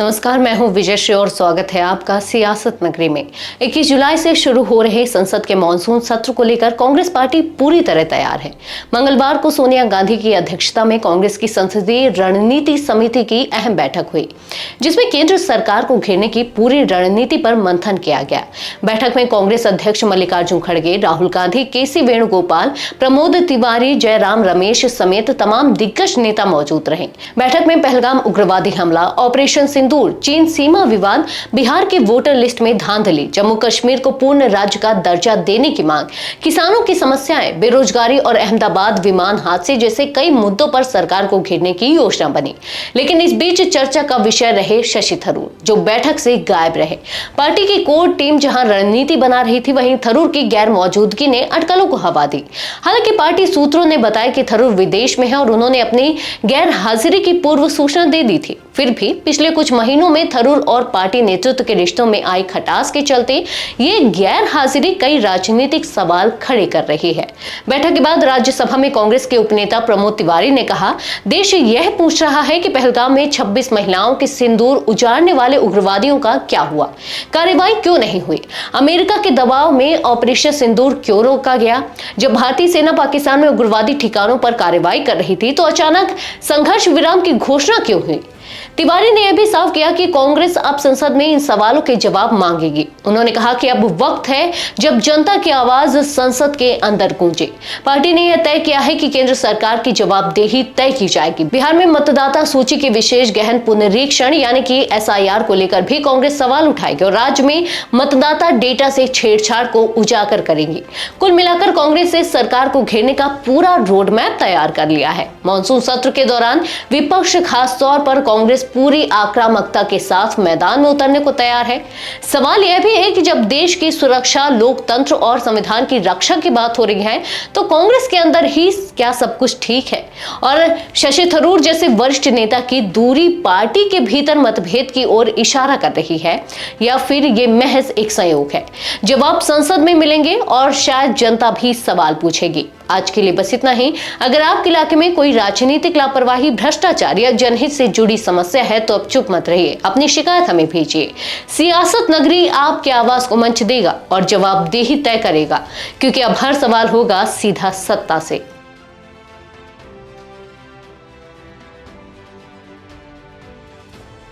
नमस्कार, मैं हूं विजय श्री और स्वागत है आपका सियासत नगरी में। 21 जुलाई से शुरू हो रहे संसद के मॉनसून सत्र को लेकर कांग्रेस पार्टी पूरी तरह तैयार है। मंगलवार को सोनिया गांधी की अध्यक्षता में कांग्रेस की संसदीय रणनीति समिति की अहम बैठक हुई, जिसमें केंद्र सरकार को घेरने की पूरी रणनीति पर मंथन किया गया। बैठक में कांग्रेस अध्यक्ष मल्लिकार्जुन खड़गे, राहुल गांधी, केसी वेणुगोपाल, प्रमोद तिवारी, जयराम रमेश समेत तमाम दिग्गज नेता मौजूद रहे। बैठक में पहलगाम उग्रवादी हमला, ऑपरेशन सिंदूर, चीन सीमा विवाद, बिहार के वोटर लिस्ट में धांधली, जम्मू कश्मीर को पूर्ण राज्य का दर्जा देने की मांग, किसानों की समस्याएं, बेरोजगारी और अहमदाबाद विमान हादसे जैसे कई मुद्दों पर सरकार को घेरने की योजना बनी। लेकिन इस बीच चर्चा का विषय रहे शशि थरूर, जो बैठक से गायब रहे। पार्टी की कोर टीम जहां रणनीति बना रही थी, वहीं थरूर की गैर मौजूदगी ने अटकलों को हवा दी। हालांकि पार्टी सूत्रों ने बताया कि थरूर विदेश में है और उन्होंने अपनी गैर हाजिरी की पूर्व सूचना दे दी थी। फिर भी पिछले कुछ महीनों में थरूर और पार्टी नेतृत्व के रिश्तों में आई खटास के चलते ये गैर हाजिरी कई राजनीतिक सवाल खड़े कर रही है। बैठक के बाद राज्यसभा में कांग्रेस के उपनेता प्रमोद तिवारी ने कहा, देश यह पूछ रहा है कि पहलगाम में 26 महिलाओं के सिंदूर उजाड़ने वाले उग्रवादियों का क्या हुआ, कार्रवाई क्यों नहीं हुई, अमेरिका के दबाव में ऑपरेशन सिंदूर क्यों रोका गया। जब भारतीय सेना पाकिस्तान में उग्रवादी ठिकानों पर कार्रवाई कर रही थी तो अचानक संघर्ष विराम की घोषणा क्यों हुई। तिवारी ने यह भी साफ किया कि कांग्रेस अब संसद में इन सवालों के जवाब मांगेगी। उन्होंने कहा कि अब वक्त है जब जनता की आवाज संसद के अंदर गूंजे। पार्टी ने यह तय किया है कि केंद्र सरकार की जवाबदेही तय की जाएगी। बिहार में मतदाता सूची के विशेष गहन पुनरीक्षण यानी कि SIR को लेकर भी कांग्रेस सवाल उठाएगी और राज्य में मतदाता डेटा से छेड़छाड़ को उजागर करेंगी। कुल मिलाकर कांग्रेस ने सरकार को घेरने का पूरा रोड मैप तैयार कर लिया है। मानसून सत्र के दौरान विपक्ष खास तौर पर कांग्रेस पूरी आक्रामकता के साथ मैदान में उतरने को तैयार है। सवाल यह भी है कि जब देश की सुरक्षा, लोकतंत्र और संविधान की रक्षा की बात हो रही है तो कांग्रेस के अंदर ही क्या सब कुछ ठीक है और शशि थरूर जैसे वरिष्ठ नेता की दूरी पार्टी के भीतर मतभेद की ओर इशारा कर रही है या फिर ये महज एक संयोग है। जवाब संसद में मिलेंगे और शायद जनता भी सवाल पूछेगी। आज के लिए बस इतना ही। अगर आपके इलाके में कोई राजनीतिक लापरवाही, भ्रष्टाचार या जनहित से जुड़ी समस्या है तो अब चुप मत रहिए, अपनी शिकायत हमें भेजिए। सियासत नगरी आपकी आवाज को मंच देगा और जवाबदेही तय करेगा, क्योंकि अब हर सवाल होगा सीधा सत्ता से।